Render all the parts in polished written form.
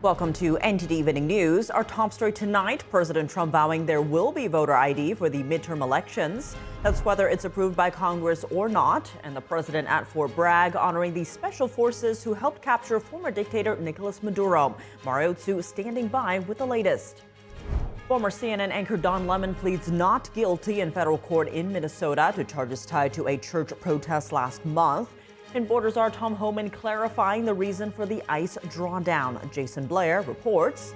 Welcome to NTD Evening News. Our top story tonight, President Trump vowing there will be voter ID for the midterm elections. That's whether it's approved by Congress or not. And the president at Fort Bragg honoring the special forces who helped capture former dictator Nicolas Maduro. Mario Tsu standing by with the latest. Former CNN anchor Don Lemon pleads not guilty in federal court in Minnesota to charges tied to a church protest last month. In Borders, our Tom Homan clarifying the reason for the ICE drawdown. Jason Blair reports.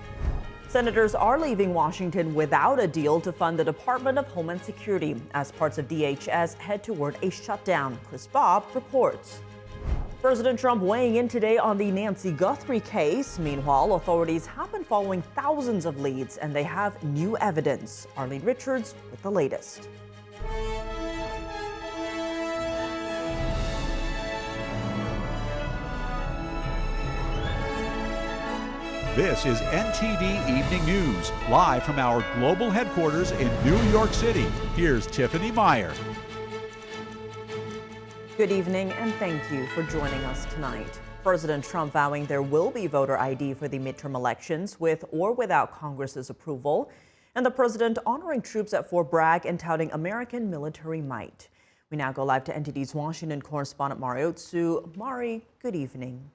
Senators are leaving Washington without a deal to fund the Department of Homeland Security as parts of DHS head toward a shutdown. Chris Bob reports. President Trump weighing in today on the Nancy Guthrie case. Meanwhile, authorities have been following thousands of leads and they have new evidence. Eileen Richards with the latest. This is NTD Evening News, live from our global headquarters in New York City. Here's Tiffany Meyer. Good evening and thank you for joining us tonight. President Trump vowing there will be voter ID for the midterm elections with or without Congress's approval. And the president honoring troops at Fort Bragg and touting American military might. We now go live to NTD's Washington correspondent Mario Tsu. Mari, good evening.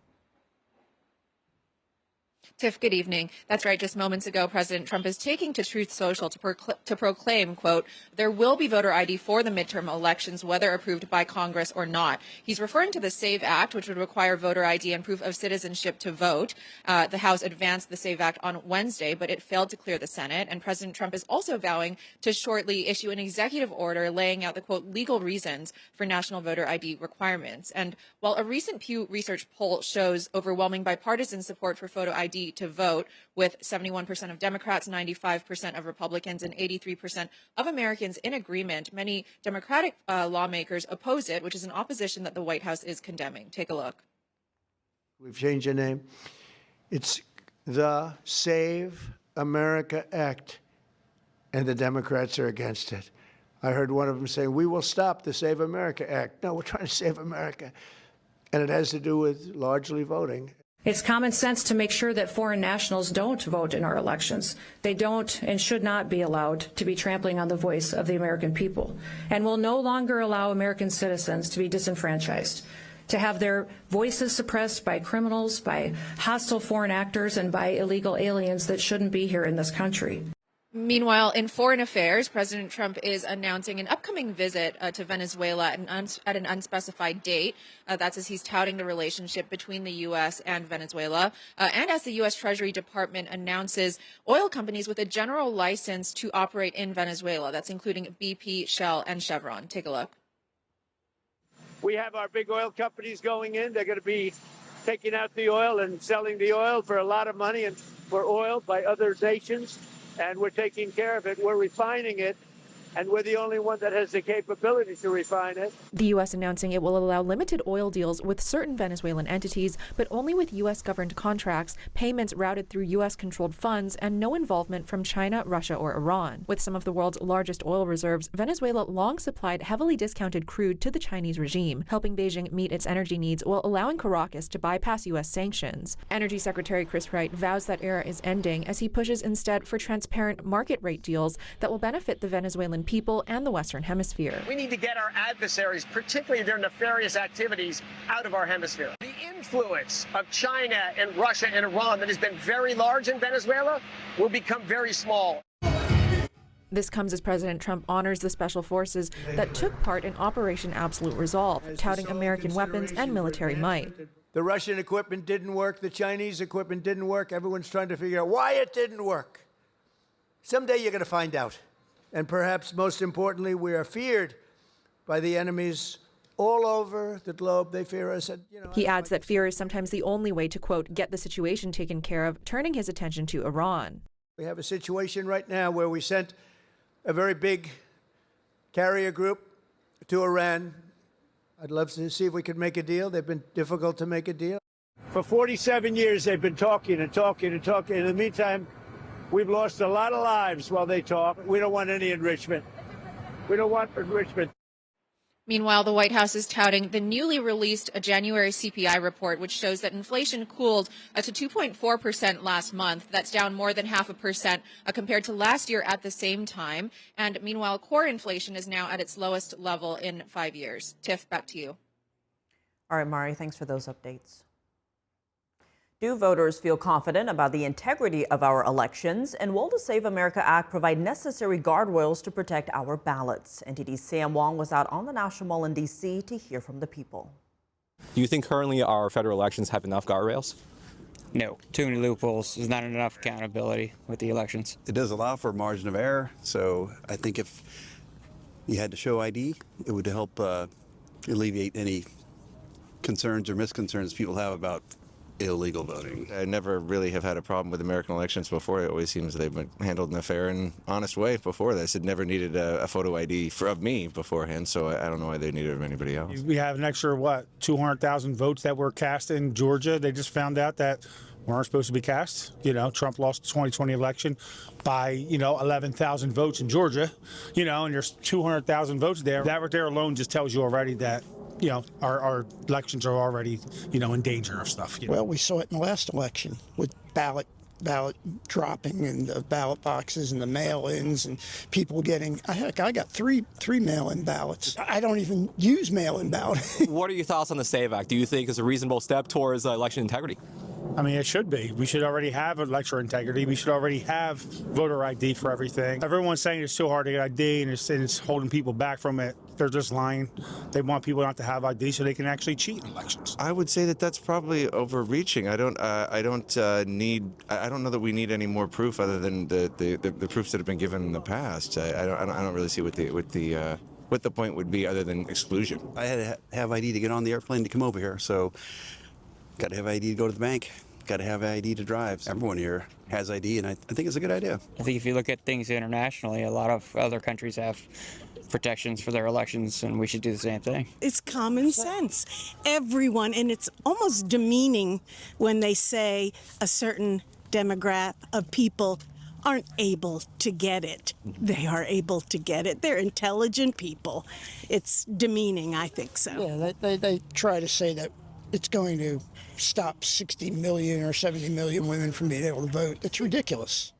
Tiff, good evening. That's right. Just moments ago, President Trump is taking to Truth Social to proclaim, quote, there will be voter ID for the midterm elections, whether approved by Congress or not. He's referring to the SAVE Act, which would require voter ID and proof of citizenship to vote. The House advanced the SAVE Act on Wednesday, but it failed to clear the Senate. And President Trump is also vowing to shortly issue an executive order laying out the, quote, legal reasons for national voter ID requirements. And while a recent Pew Research poll shows overwhelming bipartisan support for photo ID to vote, with 71% of Democrats, 95% of Republicans, and 83% of Americans in agreement, many Democratic lawmakers oppose it, which is an opposition that the White House is condemning. Take a look. We've changed the name. It's the Save America Act, and the Democrats are against it. I heard one of them say, we will stop the Save America Act. No, we're trying to save America. And it has to do with largely voting. It's common sense to make sure that foreign nationals don't vote in our elections. They don't and should not be allowed to be trampling on the voice of the American people, and will no longer allow American citizens to be disenfranchised, to have their voices suppressed by criminals, by hostile foreign actors, and by illegal aliens that shouldn't be here in this country. Meanwhile, in foreign affairs, President Trump is announcing an upcoming visit to Venezuela at an unspecified date. That's as he's touting the relationship between the U.S. and Venezuela. And as the U.S. Treasury Department announces oil companies with a general license to operate in Venezuela. That's including BP, Shell, and Chevron. Take a look. We have our big oil companies going in. They're going to be taking out the oil and selling the oil for a lot of money and for oil by other nations. And we're taking care of it. We're refining it. And we're the only one that has the capability to refine it. The U.S. announcing it will allow limited oil deals with certain Venezuelan entities, but only with U.S.-governed contracts, payments routed through U.S.-controlled funds, and no involvement from China, Russia, or Iran. With some of the world's largest oil reserves, Venezuela long supplied heavily discounted crude to the Chinese regime, helping Beijing meet its energy needs while allowing Caracas to bypass U.S. sanctions. Energy Secretary Chris Wright vows that era is ending as he pushes instead for transparent market rate deals that will benefit the Venezuelan people and the Western Hemisphere. We need to get our adversaries, particularly their nefarious activities, out of our hemisphere. The influence of China and Russia and Iran that has been very large in Venezuela will become very small. This comes as President Trump honors the special forces that took part in Operation Absolute Resolve, touting American weapons and military might. The Russian equipment didn't work. The Chinese equipment didn't work. Everyone's trying to figure out why it didn't work. Someday you're going to find out. And perhaps most importantly, we are feared by the enemies all over the globe. They fear us. And, he adds that fear is sometimes the only way to, quote, get the situation taken care of, turning his attention to Iran. We have a situation right now where we sent a very big carrier group to Iran. I'd love to see if we could make a deal. They've been difficult to make a deal. For 47 years, they've been talking and talking and talking. In the meantime, we've lost a lot of lives while they talk. We don't want any enrichment. We don't want enrichment. Meanwhile, the White House is touting the newly released January CPI report, which shows that inflation cooled to 2.4% last month. That's down more than 0.5% compared to last year at the same time. And meanwhile, core inflation is now at its lowest level in 5 years. Tiff, back to you. All right, Mari, thanks for those updates. Do voters feel confident about the integrity of our elections? And will the Save America Act provide necessary guardrails to protect our ballots? NTD's Sam Wong was out on the National Mall in D.C. to hear from the people. Do you think currently our federal elections have enough guardrails? No, too many loopholes. There's not enough accountability with the elections. It does allow for a margin of error, so I think if you had to show ID, it would help alleviate any concerns or misconcerns people have about illegal voting. I never really have had a problem with American elections before. It always seems they've been handled in a fair and honest way before this. It never needed a photo ID of me beforehand, so I don't know why they need it of anybody else. We have an extra, 200,000 votes that were cast in Georgia. They just found out that weren't supposed to be cast. Trump lost the 2020 election by, 11,000 votes in Georgia, and there's 200,000 votes there. That right there alone just tells you already that our elections are already, in danger of stuff. Well, we saw it in the last election with ballot dropping and the ballot boxes and the mail-ins and people getting. I got three mail-in ballots. I don't even use mail-in ballots. What are your thoughts on the SAVE Act? Do you think it's a reasonable step towards election integrity? I mean, it should be. We should already have election integrity. We should already have voter ID for everything. Everyone's saying it's so hard to get ID and it's holding people back from it. They're just lying. They want people not to have ID so they can actually cheat in elections. I would say that that's probably overreaching. I don't know that we need any more proof other than the proofs that have been given in the past. I don't really see what the point would be other than exclusion. I had to have ID to get on the airplane to come over here, so got to have ID to go to the bank. Got to have ID to drive. Everyone here has ID, and I think it's a good idea. I think if you look at things internationally, a lot of other countries have protections for their elections, and we should do the same thing. It's common sense. Everyone, and it's almost demeaning when they say a certain demographic of people aren't able to get it. They are able to get it. They're intelligent people. It's demeaning, I think so. Yeah, they try to say that it's going to stop 60 million or 70 million women from being able to vote. It's ridiculous.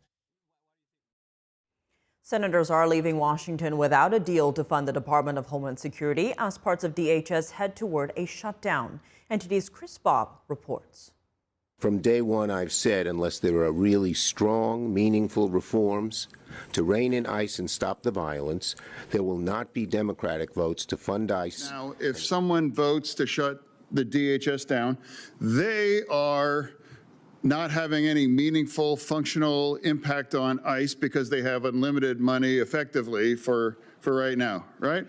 Senators are leaving Washington without a deal to fund the Department of Homeland Security as parts of DHS head toward a shutdown. NTD's Chris Bob reports. From day one, I've said unless there are really strong, meaningful reforms to rein in ICE and stop the violence, there will not be Democratic votes to fund ICE. Now, if someone votes to shut the DHS down, they are not having any meaningful functional impact on ICE because they have unlimited money effectively for right now, right?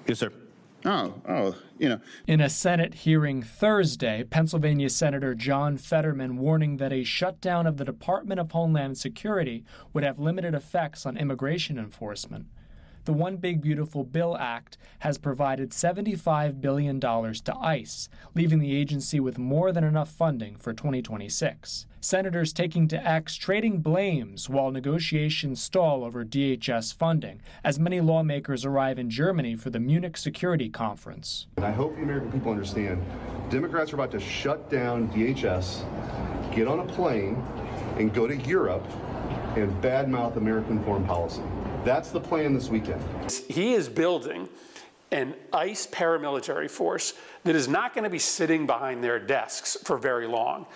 Yes, sir. In a Senate hearing Thursday, Pennsylvania Senator John Fetterman warning that a shutdown of the Department of Homeland Security would have limited effects on immigration enforcement. The One Big Beautiful Bill Act has provided $75 billion to ICE, leaving the agency with more than enough funding for 2026. Senators taking to X trading blames while negotiations stall over DHS funding, as many lawmakers arrive in Germany for the Munich Security Conference. And I hope the American people understand, Democrats are about to shut down DHS, get on a plane, and go to Europe and badmouth American foreign policy. That's the plan this weekend. He is building an ICE paramilitary force that is not going to be sitting behind their desks for very long.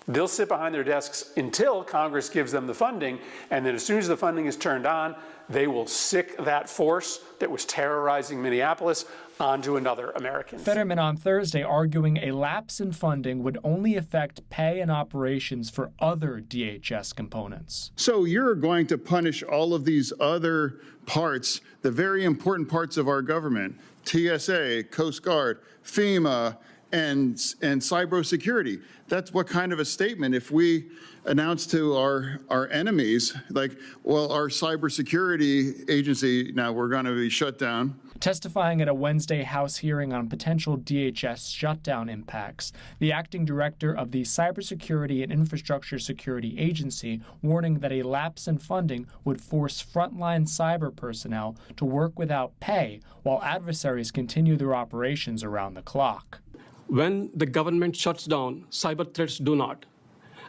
They'll sit behind their desks until Congress gives them the funding, and then as soon as the funding is turned on, they will sick that force that was terrorizing Minneapolis onto another American. Fetterman on Thursday arguing a lapse in funding would only affect pay and operations for other DHS components. So you're going to punish all of these other parts, the very important parts of our government, TSA, Coast Guard, FEMA, and cybersecurity. That's what kind of a statement if we announce to our enemies, like, well, our cybersecurity agency, now we're going to be shut down. Testifying at a Wednesday House hearing on potential DHS shutdown impacts, the acting director of the Cybersecurity and Infrastructure Security Agency warning that a lapse in funding would force frontline cyber personnel to work without pay while adversaries continue their operations around the clock. When the government shuts down, cyber threats do not,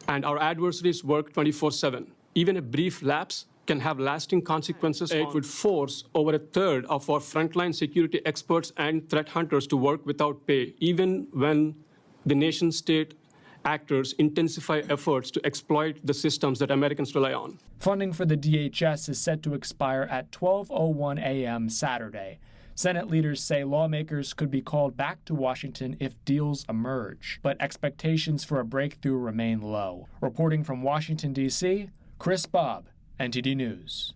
and our adversaries work 24/7. Even a brief lapse can have lasting consequences. It would force over a third of our frontline security experts and threat hunters to work without pay, even when the nation-state actors intensify efforts to exploit the systems that Americans rely on. Funding for the DHS is set to expire at 12:01 a.m. Saturday. Senate leaders say lawmakers could be called back to Washington if deals emerge, but expectations for a breakthrough remain low. Reporting from Washington, D.C., Chris Bobb, NTD News.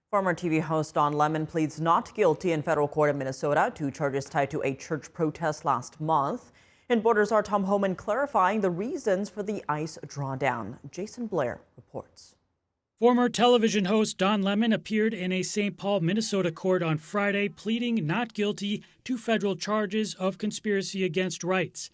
Former TV host Don Lemon pleads not guilty in federal court in Minnesota to charges tied to a church protest last month. In Borders, our Tom Homan clarifying the reasons for the ICE drawdown. Jason Blair reports. Former television host Don Lemon appeared in a St. Paul, Minnesota court on Friday, pleading not guilty to federal charges of conspiracy against rights.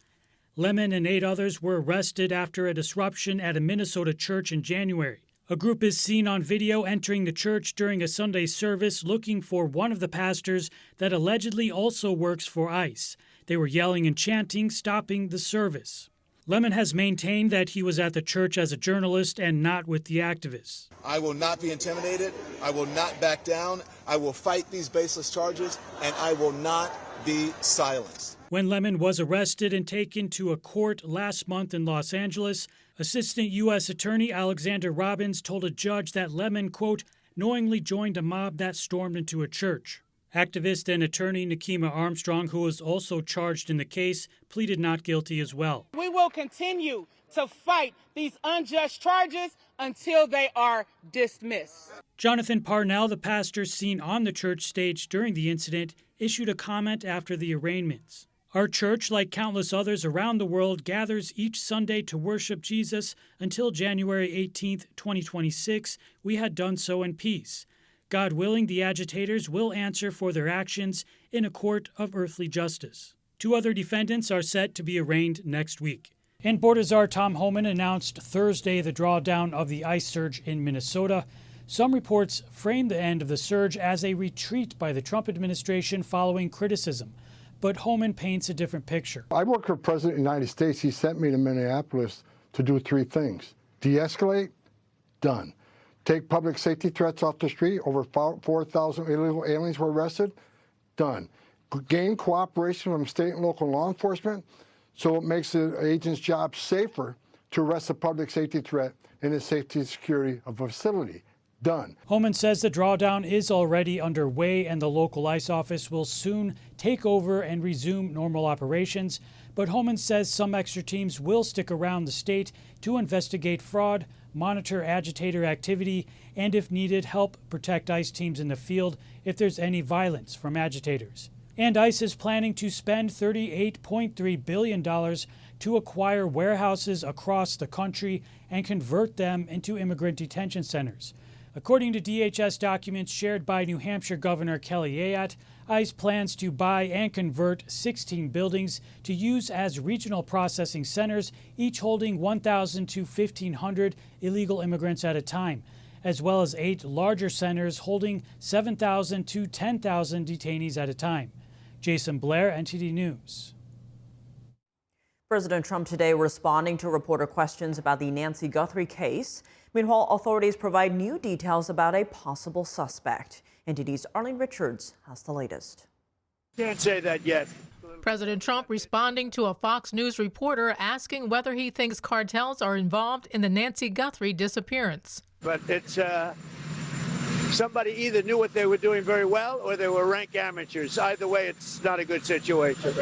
Lemon and 8 others were arrested after a disruption at a Minnesota church in January. A group is seen on video entering the church during a Sunday service looking for one of the pastors that allegedly also works for ICE. They were yelling and chanting, stopping the service. Lemon has maintained that he was at the church as a journalist and not with the activists. I will not be intimidated. I will not back down. I will fight these baseless charges, and I will not be silenced. When Lemon was arrested and taken to a court last month in Los Angeles, Assistant U.S. Attorney Alexander Robbins told a judge that Lemon, quote, knowingly joined a mob that stormed into a church. Activist and attorney Nikema Armstrong, who was also charged in the case, pleaded not guilty as well. We will continue to fight these unjust charges until they are dismissed. Jonathan Parnell, the pastor seen on the church stage during the incident, issued a comment after the arraignments. Our church, like countless others around the world, gathers each Sunday to worship Jesus until January 18, 2026. We had done so in peace. God willing, the agitators will answer for their actions in a court of earthly justice. 2 other defendants are set to be arraigned next week. In Borders, our Tom Homan announced Thursday the drawdown of the ICE surge in Minnesota. Some reports frame the end of the surge as a retreat by the Trump administration following criticism. But Homan paints a different picture. I worked for the President of the United States. He sent me to Minneapolis to do 3 things. De-escalate, done. Take public safety threats off the street. Over 4,000 illegal aliens were arrested. Done. Gain cooperation from state and local law enforcement so it makes the agent's job safer to arrest a public safety threat in the safety and security of a facility. Done. Homan says the drawdown is already underway and the local ICE office will soon take over and resume normal operations. But Homan says some extra teams will stick around the state to investigate fraud, monitor agitator activity, and if needed, help protect ICE teams in the field if there's any violence from agitators. And ICE is planning to spend $38.3 billion to acquire warehouses across the country and convert them into immigrant detention centers. According to DHS documents shared by New Hampshire Governor Kelly Ayotte, ICE plans to buy and convert 16 buildings to use as regional processing centers, each holding 1,000 to 1,500 illegal immigrants at a time, as well as 8 larger centers holding 7,000 to 10,000 detainees at a time. Jason Blair, NTD News. President Trump today responding to reporter questions about the Nancy Guthrie case. Meanwhile, authorities provide new details about a possible suspect. NTD's Eileen Richards has the latest. Can't say that yet. President Trump responding to a Fox News reporter asking whether he thinks cartels are involved in the Nancy Guthrie disappearance. But it's somebody either knew what they were doing very well or they were rank amateurs. Either way, it's not a good situation.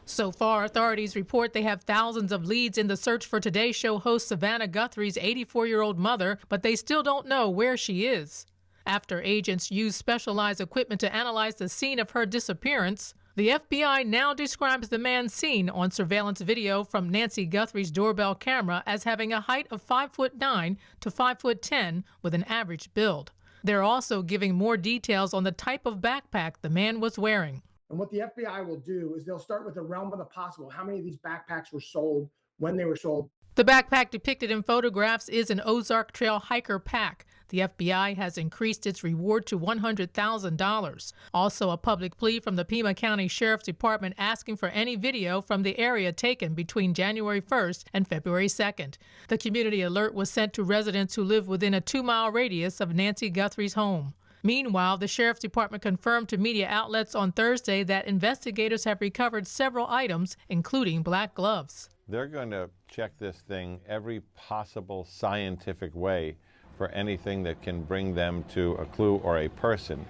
So far, authorities report they have thousands of leads in the search for Today Show host Savannah Guthrie's 84-year-old mother, but they still don't know where she is. After agents used specialized equipment to analyze the scene of her disappearance, the FBI now describes the man seen on surveillance video from Nancy Guthrie's doorbell camera as having a height of 5'9" to 5'10" with an average build. They're also giving more details on the type of backpack the man was wearing. And what the FBI will do is they'll start with the realm of the possible. How many of these backpacks were sold, when they were sold. The backpack depicted in photographs is an Ozark Trail hiker pack. The FBI has increased its reward to $100,000. Also, a public plea from the Pima County Sheriff's Department asking for any video from the area taken between January 1st and February 2nd. The community alert was sent to residents who live within a 2-mile radius of Nancy Guthrie's home. Meanwhile, the Sheriff's Department confirmed to media outlets on Thursday that investigators have recovered several items, including black gloves. They're going to check this thing every possible scientific way for anything that can bring them to a clue or a person.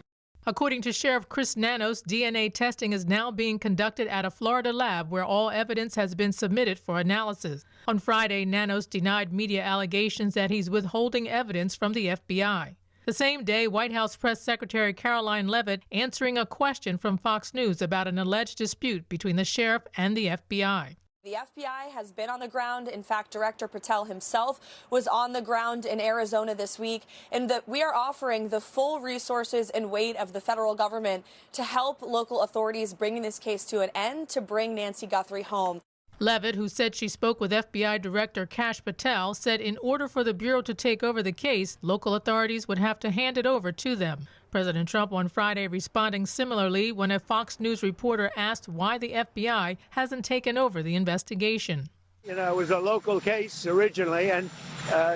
According to Sheriff Chris Nanos, DNA testing is now being conducted at a Florida lab where all evidence has been submitted for analysis. On Friday, Nanos denied media allegations that he's withholding evidence from the FBI. The same day, White House Press Secretary Caroline Leavitt answering a question from Fox News about an alleged dispute between the sheriff and the FBI. The FBI has been on the ground. In fact, Director Patel himself was on the ground in Arizona this week, and that we are offering the full resources and weight of the federal government to help local authorities bring this case to an end, to bring Nancy Guthrie home. Leavitt, who said she spoke with FBI Director Kash Patel, said in order for the Bureau to take over the case, local authorities would have to hand it over to them. President Trump on Friday responding similarly when a Fox News reporter asked why the FBI hasn't taken over the investigation. You know, it was a local case originally, and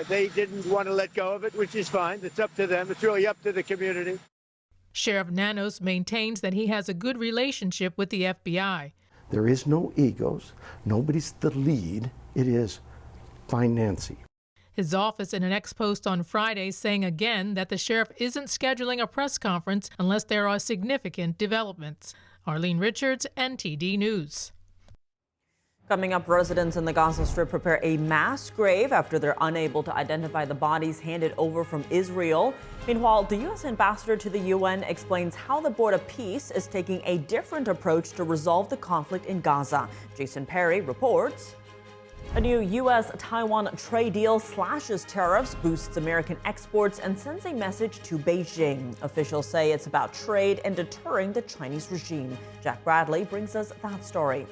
they didn't want to let go of it, which is fine. It's up to them. It's really up to the community. Sheriff Nanos maintains that he has a good relationship with the FBI. There is no egos. Nobody's the lead. It is find Nancy. His office in an ex-post on Friday saying again that the sheriff isn't scheduling a press conference unless there are significant developments. Arlene Richards, NTD News. Coming up, residents in the Gaza Strip prepare a mass grave after they're unable to identify the bodies handed over from Israel. Meanwhile, the U.S. ambassador to the UN explains how the Board of Peace is taking a different approach to resolve the conflict in Gaza. Jason Perry reports. A new U.S.-Taiwan trade deal slashes tariffs, boosts American exports, and sends a message to Beijing. Officials say it's about trade and deterring the Chinese regime. Jack Bradley brings us that story.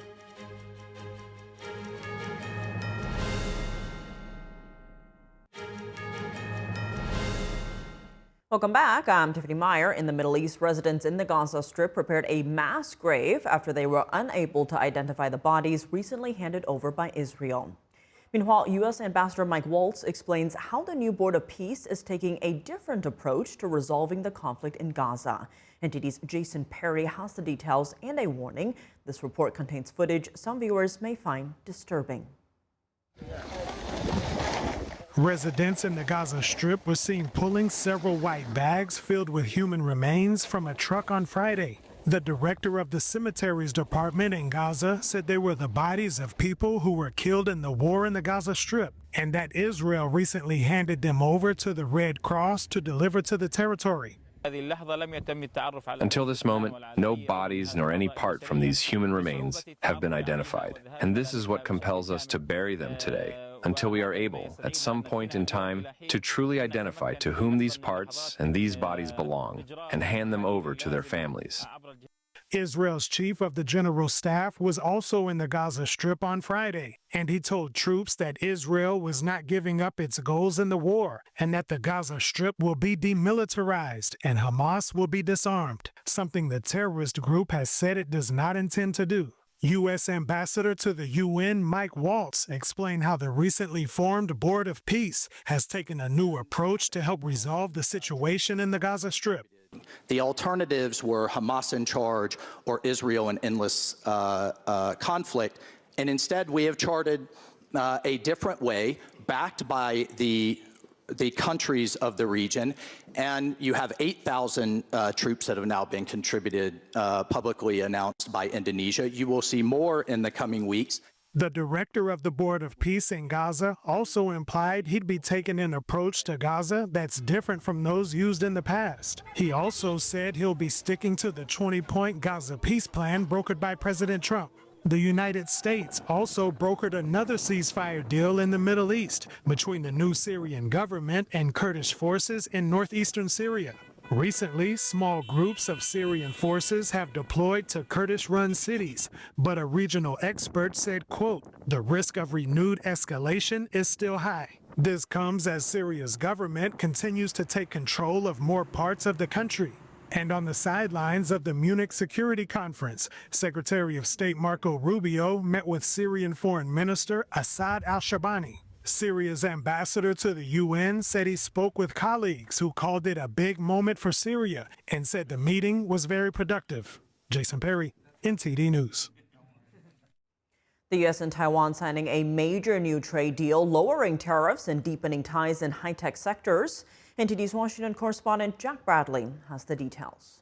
Welcome back. I'm Tiffany Meyer. In the Middle East, residents in the Gaza Strip prepared a mass grave after they were unable to identify the bodies recently handed over by Israel. Meanwhile, U.S. Ambassador Mike Waltz explains how the new Board of Peace is taking a different approach to resolving the conflict in Gaza. NTD's Jason Perry has the details and a warning. This report contains footage some viewers may find disturbing. Residents in the Gaza Strip were seen pulling several white bags filled with human remains from a truck on Friday. The director of the cemeteries department in Gaza said they were the bodies of people who were killed in the war in the Gaza Strip, and that Israel recently handed them over to the Red Cross to deliver to the territory. Until this moment, no bodies nor any part from these human remains have been identified. And this is what compels us to bury them today, until we are able, at some point in time, to truly identify to whom these parts and these bodies belong and hand them over to their families. Israel's chief of the general staff was also in the Gaza Strip on Friday, and he told troops that Israel was not giving up its goals in the war and that the Gaza Strip will be demilitarized and Hamas will be disarmed, something the terrorist group has said it does not intend to do. U.S. Ambassador to the UN Mike Waltz explained how the recently formed Board of Peace has taken a new approach to help resolve the situation in the Gaza Strip. The alternatives were Hamas in charge or Israel in endless conflict. And instead, we have charted a different way, backed by the countries of the region. And you have 8,000 troops that have now been contributed, publicly announced by Indonesia. You will see more in the coming weeks. The director of the Board of Peace in Gaza also implied he'd be taking an approach to Gaza that's different from those used in the past. He also said he'll be sticking to the 20-point Gaza peace plan brokered by President Trump. The United States also brokered another ceasefire deal in the Middle East between the new Syrian government and Kurdish forces in northeastern Syria. Recently, small groups of Syrian forces have deployed to Kurdish-run cities, but a regional expert said, quote, "The risk of renewed escalation is still high." This comes as Syria's government continues to take control of more parts of the country. And on the sidelines of the Munich Security Conference, Secretary of State Marco Rubio met with Syrian Foreign Minister Assad al-Shabani. Syria's ambassador to the UN said he spoke with colleagues who called it a big moment for Syria and said the meeting was very productive. Jason Perry, NTD News. The U.S. and Taiwan signing a major new trade deal, lowering tariffs and deepening ties in high-tech sectors. NTD's Washington correspondent Jack Bradley has the details.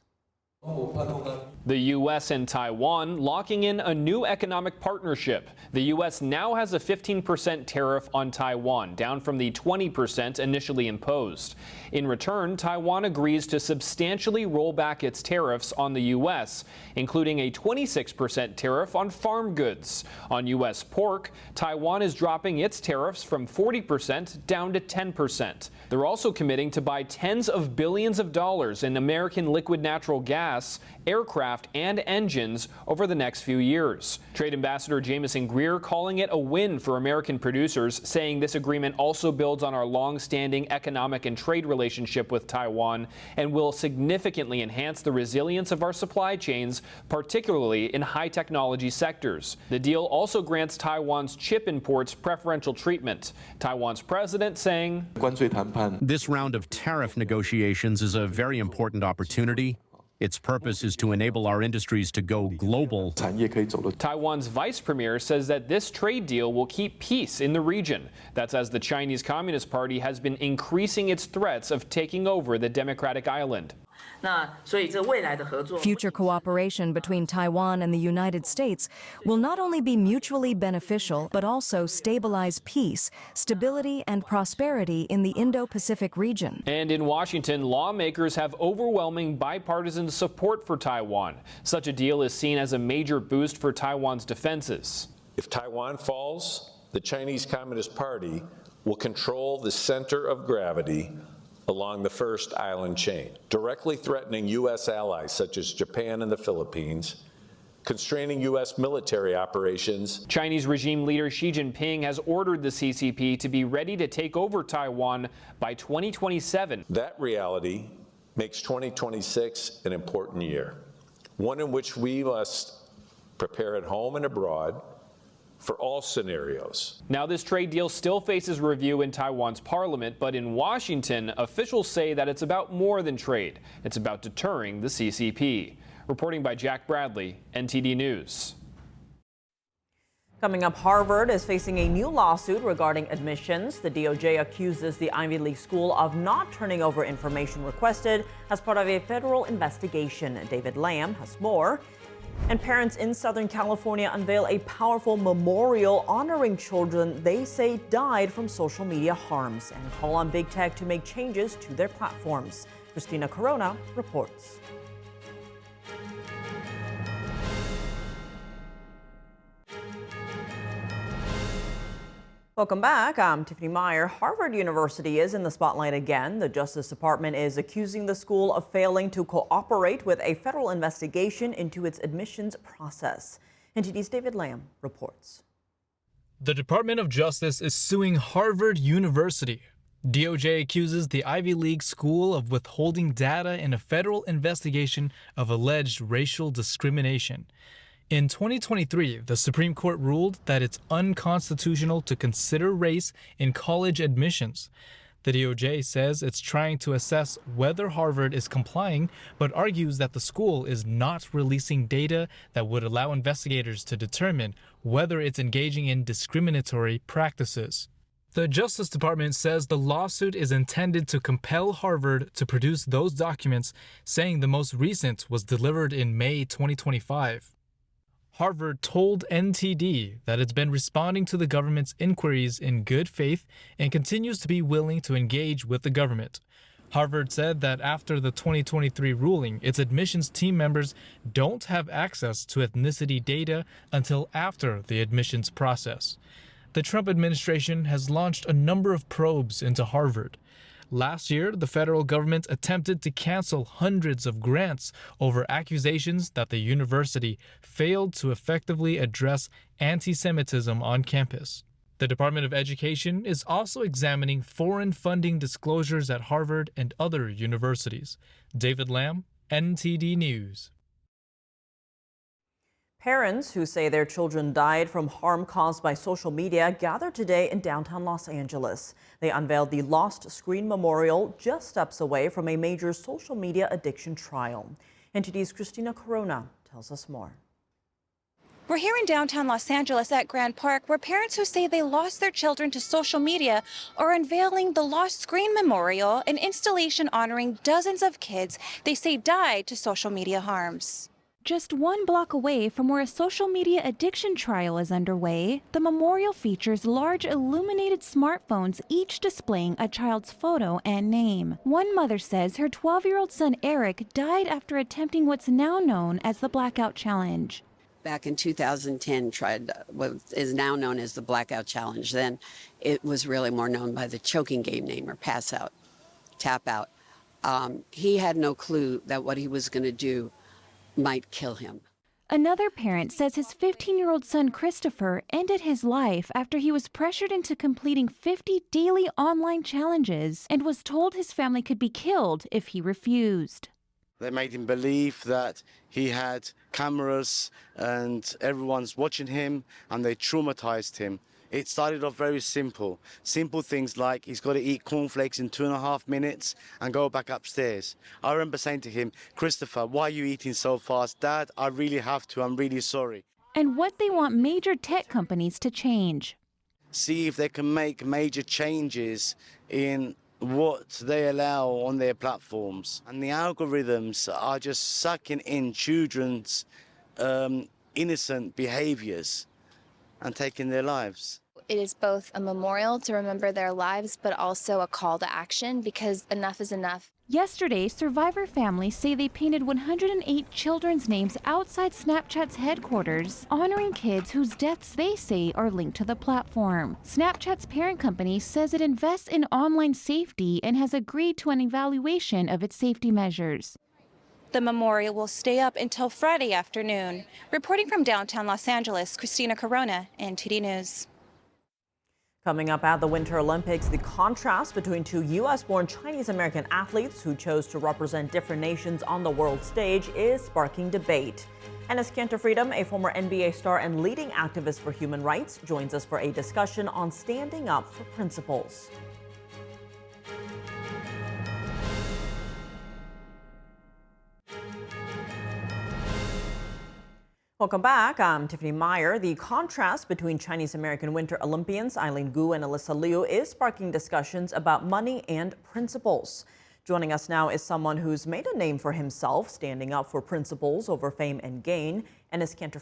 The U.S. and Taiwan locking in a new economic partnership. The U.S. now has a 15% tariff on Taiwan, down from the 20% initially imposed. In return, Taiwan agrees to substantially roll back its tariffs on the U.S., including a 26% tariff on farm goods. On U.S. pork, Taiwan is dropping its tariffs from 40% down to 10%. They're also committing to buy tens of billions of dollars in American liquid natural gas, aircraft, and engines over the next few years. Trade Ambassador Jamieson Greer calling it a win for American producers, saying this agreement also builds on our long-standing economic and trade relationship with Taiwan and will significantly enhance the resilience of our supply chains, particularly in high-technology sectors. The deal also grants Taiwan's chip imports preferential treatment. Taiwan's president saying, "This round of tariff negotiations is a very important opportunity. Its purpose is to enable our industries to go global." Taiwan's vice premier says that this trade deal will keep peace in the region. That's as the Chinese Communist Party has been increasing its threats of taking over the democratic island. Future cooperation between Taiwan and the United States will not only be mutually beneficial, but also stabilize peace, stability, and prosperity in the Indo-Pacific region. And in Washington, lawmakers have overwhelming bipartisan support for Taiwan. Such a deal is seen as a major boost for Taiwan's defenses. If Taiwan falls, the Chinese Communist Party will control the center of gravity along the first island chain, directly threatening U.S. allies such as Japan and the Philippines, constraining U.S. military operations. Chinese regime leader Xi Jinping has ordered the CCP to be ready to take over Taiwan by 2027. That reality makes 2026 an important year, one in which we must prepare at home and abroad for all scenarios. Now, this trade deal still faces review in Taiwan's parliament, but in Washington, officials say that it's about more than trade. It's about deterring the CCP. Reporting by Jack Bradley, NTD News. Coming up, Harvard is facing a new lawsuit regarding admissions. The DOJ accuses the Ivy League school of not turning over information requested as part of a federal investigation. David Lamb has more. And parents in Southern California unveil a powerful memorial honoring children they say died from social media harms and call on big tech to make changes to their platforms. Christina Corona reports. Welcome back. I'm Tiffany Meyer. Harvard University is in the spotlight again. The Justice Department is accusing the school of failing to cooperate with a federal investigation into its admissions process. NTD's David Lamb reports. The Department of Justice is suing Harvard University. DOJ accuses the Ivy League school of withholding data in a federal investigation of alleged racial discrimination. In 2023, the Supreme Court ruled that it's unconstitutional to consider race in college admissions. The DOJ says it's trying to assess whether Harvard is complying, but argues that the school is not releasing data that would allow investigators to determine whether it's engaging in discriminatory practices. The Justice Department says the lawsuit is intended to compel Harvard to produce those documents, saying the most recent was delivered in May 2025. Harvard told NTD that it's been responding to the government's inquiries in good faith and continues to be willing to engage with the government. Harvard said that after the 2023 ruling, its admissions team members don't have access to ethnicity data until after the admissions process. The Trump administration has launched a number of probes into Harvard. Last year, the federal government attempted to cancel hundreds of grants over accusations that the university failed to effectively address anti-Semitism on campus. The Department of Education is also examining foreign funding disclosures at Harvard and other universities. David Lamb, NTD News. Parents who say their children died from harm caused by social media gathered today in downtown Los Angeles. They unveiled the Lost Screen Memorial just steps away from a major social media addiction trial. NTD's Christina Corona tells us more. We're here in downtown Los Angeles at Grand Park, where parents who say they lost their children to social media are unveiling the Lost Screen Memorial, an installation honoring dozens of kids they say died to social media harms. Just 1 block away from where a social media addiction trial is underway, the memorial features large illuminated smartphones, each displaying a child's photo and name. One mother says her 12-year-old son Eric died after attempting what's now known as the Blackout Challenge. Back in 2010, tried what is now known as the Blackout Challenge. Then it was really more known by the choking game name, or pass out, tap out. He had no clue that what he was going to do might kill him. Another parent says his 15-year-old son Christopher ended his life after he was pressured into completing 50 daily online challenges and was told his family could be killed if he refused. They made him believe that he had cameras and everyone's watching him, and they traumatized him. It started off very simple. Simple things like he's got to eat cornflakes in 2.5 minutes and go back upstairs. I remember saying to him, Christopher, why are you eating so fast? Dad, I really have to. I'm really sorry. And what they want major tech companies to change. See if they can make major changes in what they allow on their platforms. And the algorithms are just sucking in children's innocent behaviors and taking their lives. It is both a memorial to remember their lives, but also a call to action, because enough is enough. Yesterday, survivor families say they painted 108 children's names outside Snapchat's headquarters, honoring kids whose deaths they say are linked to the platform. Snapchat's parent company says it invests in online safety and has agreed to an evaluation of its safety measures. The memorial will stay up until Friday afternoon. Reporting from downtown Los Angeles, Christina Corona, NTD News. Coming up at the Winter Olympics, the contrast between two U.S.-born Chinese-American athletes who chose to represent different nations on the world stage is sparking debate. Enes Kanter, a former NBA star and leading activist for human rights, joins us for a discussion on standing up for principles. Welcome back. I'm Tiffany Meyer. The contrast between Chinese-American Winter Olympians Eileen and Alysa Liu is sparking discussions about money and principles. Joining us now is someone who's made a name for himself, standing up for principles over fame and gain. Enes Kanter,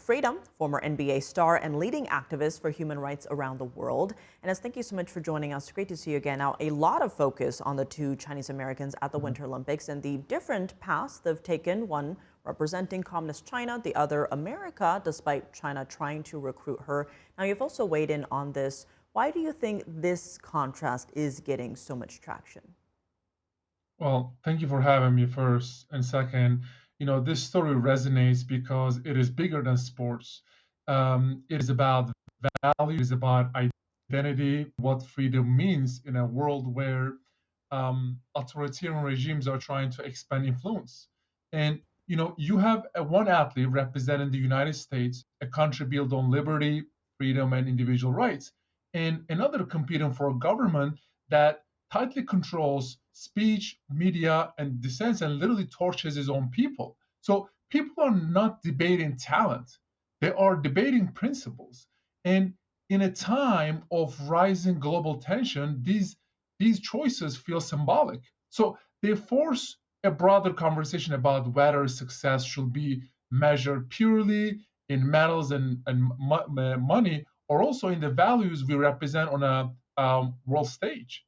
former NBA star and leading activist for human rights around the world. Enes, thank you so much for joining us. Great to see you again. Now, a lot of focus on the two Chinese Americans at the Winter Olympics and the different paths they've taken, one representing communist China, the other America, despite China trying to recruit her. Now, you've also weighed in on this. Why do you think this contrast is getting so much traction? Well, thank you for having me first. And second, this story resonates because it is bigger than sports. It is about values, it is about identity, what freedom means in a world where authoritarian regimes are trying to expand influence. And you have one athlete representing the United States, a country built on liberty, freedom, and individual rights, and another competing for a government that tightly controls speech, media, and dissent, and literally tortures its own people. So people are not debating talent. They are debating principles. And in a time of rising global tension, these choices feel symbolic. So they force a broader conversation about whether success should be measured purely in medals and money, or also in the values we represent on a world stage.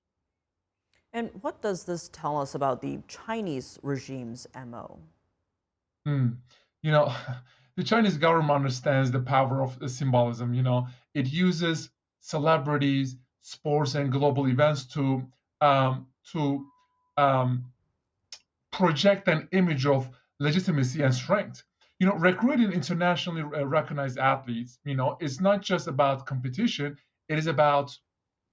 And what does this tell us about the Chinese regime's MO? Hmm. You know, the Chinese government understands the power of symbolism. It uses celebrities, sports, and global events to um, project an image of legitimacy and strength. Recruiting internationally recognized athletes, it's not just about competition, it is about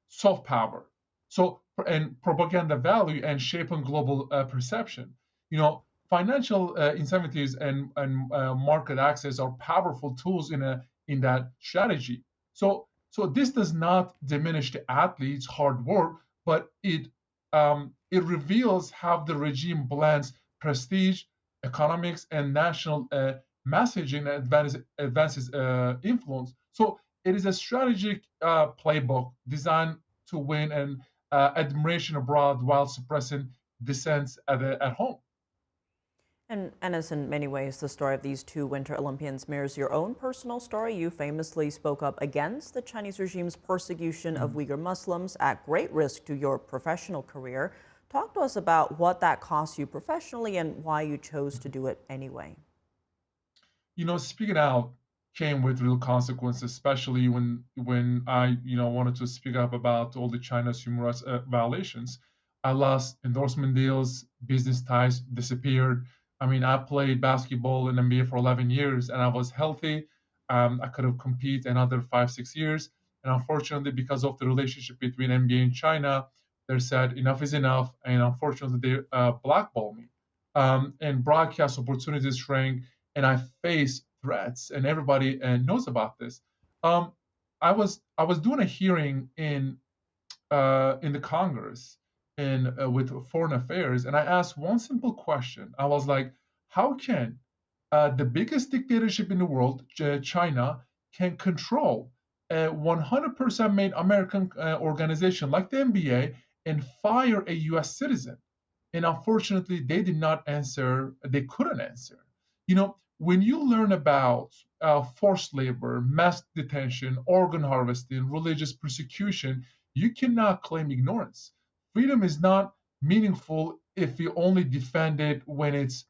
soft power. So, and propaganda value and shaping global perception. Financial incentives and market access are powerful tools in that strategy. So this does not diminish the athletes' hard work, but it reveals how the regime blends prestige, economics, and national messaging and advances influence. So it is a strategic playbook designed to win and admiration abroad while suppressing dissent at home. And Enes, in many ways, the story of these two Winter Olympians mirrors your own personal story. You famously spoke up against the Chinese regime's persecution of Uyghur Muslims at great risk to your professional career. Talk to us about what that cost you professionally and why you chose to do it anyway. Speaking out came with real consequences, especially when I wanted to speak up about all the China's human rights violations. I lost endorsement deals, business ties disappeared. I played basketball in NBA for 11 years, and I was healthy. I could have competed another 5-6 years, and unfortunately, because of the relationship between NBA and China, they said enough is enough, and unfortunately, they blackballed me. And broadcast opportunities shrank, and I faced threats, and everybody knows about this. I was doing a hearing in the Congress with Foreign Affairs, and I asked one simple question. I was like, how can the biggest dictatorship in the world, China, can control a 100% made American organization like the NBA and fire a U.S. citizen? And unfortunately, they did not answer. They couldn't answer. When you learn about forced labor, mass detention, organ harvesting, religious persecution, you cannot claim ignorance. Freedom is not meaningful if you only defend it when it's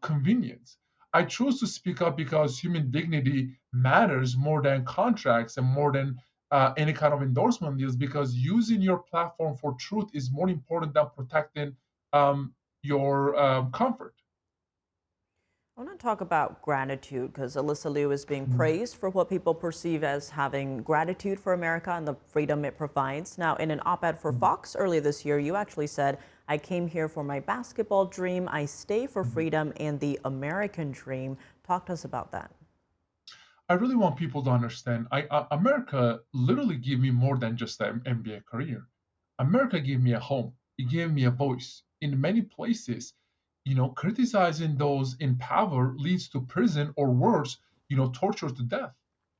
convenient. I chose to speak up because human dignity matters more than contracts and more than any kind of endorsement deals, because using your platform for truth is more important than protecting your comfort. I want to talk about gratitude because Alysa Liu is being praised for what people perceive as having gratitude for America and the freedom it provides. Now, in an op-ed for Fox earlier this year, you actually said, "I came here for my basketball dream. I stay for freedom and the American dream." Talk to us about that. I really want people to understand. America literally gave me more than just an NBA career. America gave me a home. It gave me a voice. In many places, criticizing those in power leads to prison or worse, torture to death.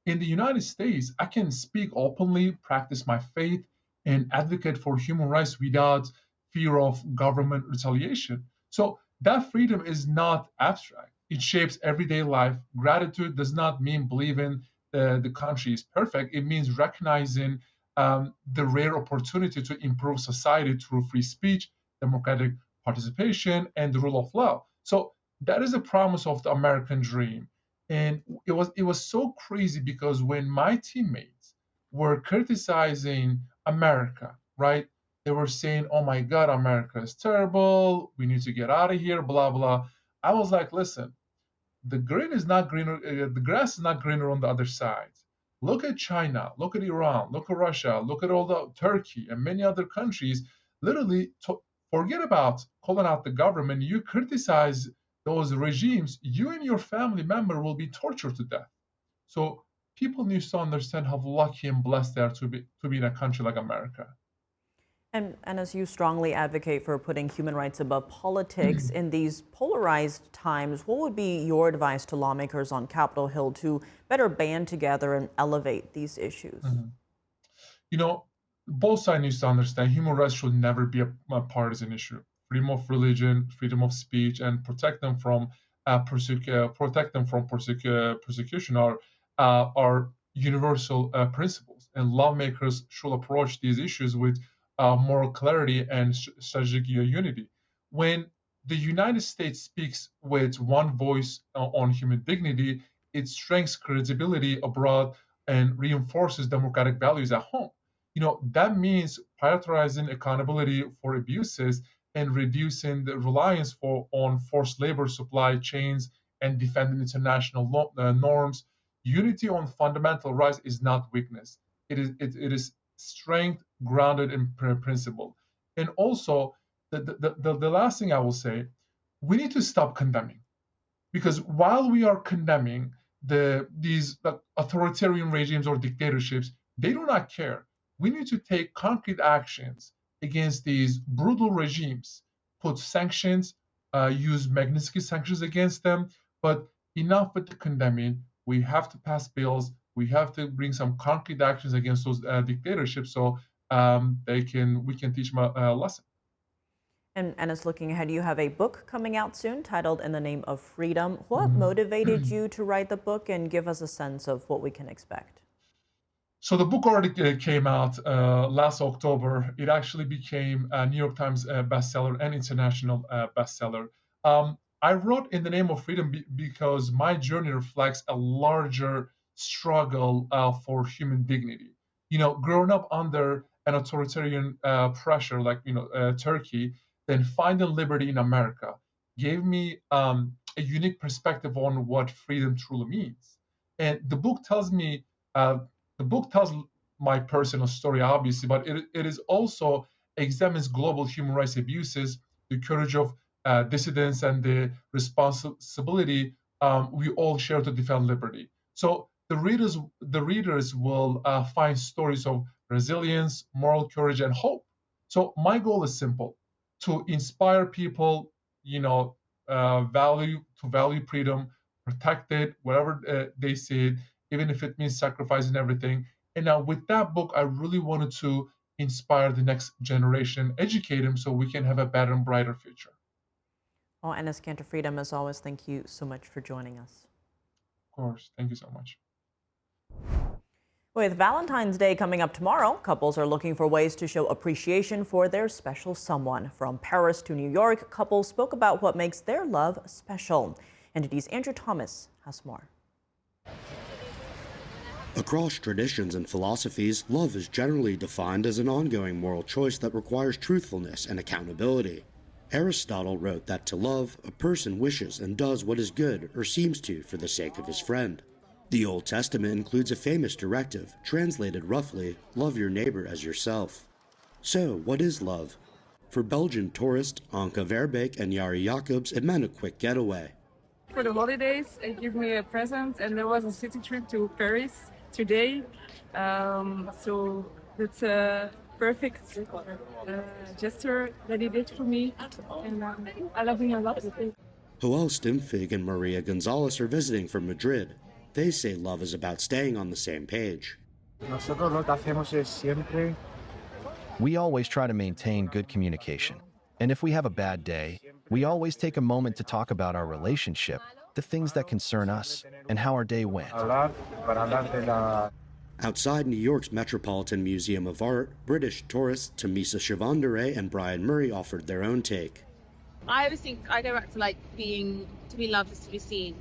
In the United States, I can speak openly, practice my faith, and advocate for human rights without fear of government retaliation. So that freedom is not abstract. It shapes everyday life. Gratitude does not mean believing the country is perfect. It means recognizing the rare opportunity to improve society through free speech, democratic participation, and the rule of law. So that is a promise of the American dream. And it was so crazy because when my teammates were criticizing America, right? They were saying, "Oh my God, America is terrible. We need to get out of here, blah, blah." I was like, listen, the grass is not greener on the other side. Look at China, look at Iran, look at Russia, look at all the Turkey and many other countries. Literally, forget about calling out the government. You criticize those regimes, you and your family member will be tortured to death. So people need to understand how lucky and blessed they are to be in a country like America. And as you strongly advocate for putting human rights above politics in these polarized times, what would be your advice to lawmakers on Capitol Hill to better band together and elevate these issues? Both sides need to understand human rights should never be a partisan issue. Freedom of religion, freedom of speech, and protect them from persecution are universal principles. And lawmakers should approach these issues with moral clarity and strategic unity. When the United States speaks with one voice on human dignity, it strengthens credibility abroad and reinforces democratic values at home. That means prioritizing accountability for abuses and reducing the reliance on forced labor supply chains and defending international norms. Unity on fundamental rights is not weakness. It is strength grounded in principle. And also, the last thing I will say, we need to stop condemning, because while we are condemning these authoritarian regimes or dictatorships, they do not care. We need to take concrete actions against these brutal regimes, put sanctions, use Magnitsky sanctions against them, but enough with the condemning. We have to pass bills. We have to bring some concrete actions against those dictatorships so we can teach them a lesson. And Enes, looking ahead, you have a book coming out soon titled In the Name of Freedom. What motivated you to write the book, and give us a sense of what we can expect? So the book already came out last October. It actually became a New York Times bestseller and international bestseller. I wrote In the Name of Freedom because my journey reflects a larger struggle for human dignity. Growing up under an authoritarian pressure like Turkey, then finding liberty in America gave me a unique perspective on what freedom truly means. And the book tells my personal story, obviously, but it is also examines global human rights abuses, the courage of dissidents, and the responsibility we all share to defend liberty. So the readers will find stories of resilience, moral courage, and hope. So my goal is simple: to inspire people, value freedom, protect it, whatever they see it, even if it means sacrificing everything. And now with that book, I really wanted to inspire the next generation, educate them so we can have a better and brighter future. Well, Enes Kanter Freedom, as always, thank you so much for joining us. Of course, thank you so much. With Valentine's Day coming up tomorrow, couples are looking for ways to show appreciation for their special someone. From Paris to New York, couples spoke about what makes their love special. NTD's Andrew Thomas has more. Across traditions and philosophies, love is generally defined as an ongoing moral choice that requires truthfulness and accountability. Aristotle wrote that to love, a person wishes and does what is good or seems to for the sake of his friend. The Old Testament includes a famous directive, translated roughly, love your neighbor as yourself. So, what is love? For Belgian tourist Anke Verbeek and Jari Jacobs, it meant a quick getaway. For the holidays, it gave me a present, and there was a city trip to Paris today. So it's a perfect gesture that he did for me, and I love him a lot. Joel Stimfig and Maria Gonzalez are visiting from Madrid. They say love is about staying on the same page. We always try to maintain good communication. And if we have a bad day, we always take a moment to talk about our relationship, the things that concern us, and how our day went. Outside New York's Metropolitan Museum of Art, British tourists Tamisa Shavandare and Brian Murray offered their own take. I always think I go back to to be loved is to be seen,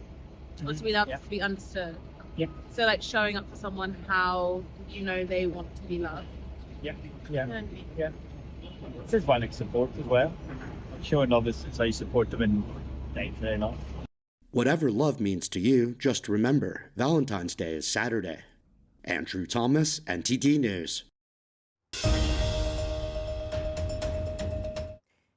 or to be loved is to be understood. Yeah. So showing up for someone how they want to be loved. Yeah. This is one support as well. Showing love is how you support them in day-to-day life. Whatever love means to you, just remember, Valentine's Day is Saturday. Andrew Thomas, NTD News.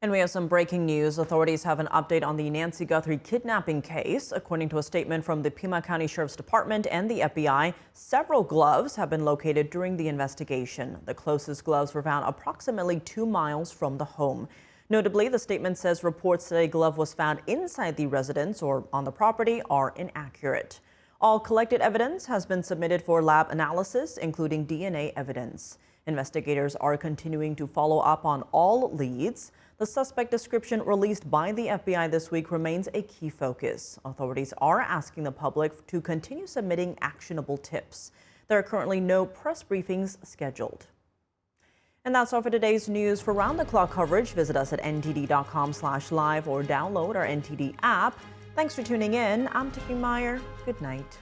And we have some breaking news. Authorities have an update on the Nancy Guthrie kidnapping case. According to a statement from the Pima County Sheriff's Department and the FBI, several gloves have been located during the investigation. The closest gloves were found approximately 2 miles from the home. Notably, the statement says reports that a glove was found inside the residence or on the property are inaccurate. All collected evidence has been submitted for lab analysis, including DNA evidence. Investigators are continuing to follow up on all leads. The suspect description released by the FBI this week remains a key focus. Authorities are asking the public to continue submitting actionable tips. There are currently no press briefings scheduled. And that's all for today's news. For round-the-clock coverage, visit us at ntd.com/live or download our NTD app. Thanks for tuning in. I'm Tiffany Meyer. Good night.